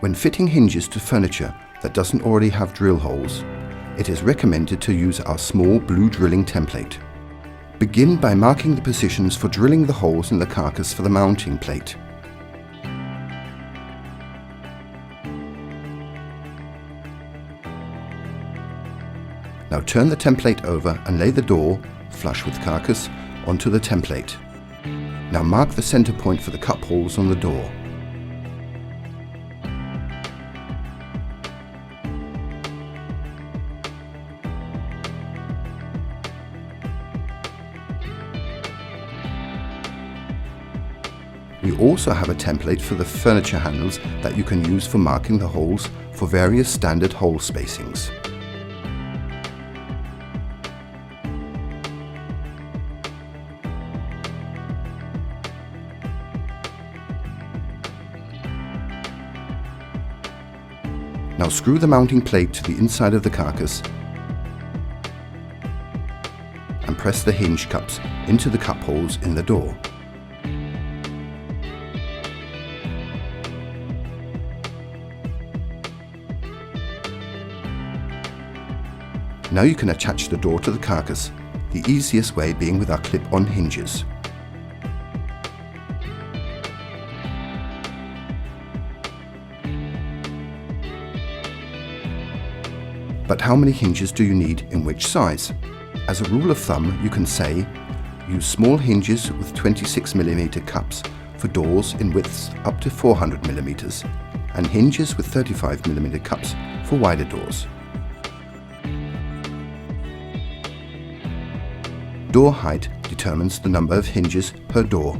When fitting hinges to furniture that doesn't already have drill holes, it is recommended to use our small blue drilling template. Begin by marking the positions for drilling the holes in the carcass for the mounting plate. Now turn the template over and lay the door, flush with carcass, onto the template. Now mark the center point for the cup holes on the door. We also have a template for the furniture handles that you can use for marking the holes for various standard hole spacings. Now screw the mounting plate to the inside of the carcass and press the hinge cups into the cup holes in the door. Now you can attach the door to the carcass, the easiest way being with our clip-on hinges. But how many hinges do you need in which size? As a rule of thumb, you can say, use small hinges with 26mm cups for doors in widths up to 400mm, and hinges with 35mm cups for wider doors. Door height determines the number of hinges per door.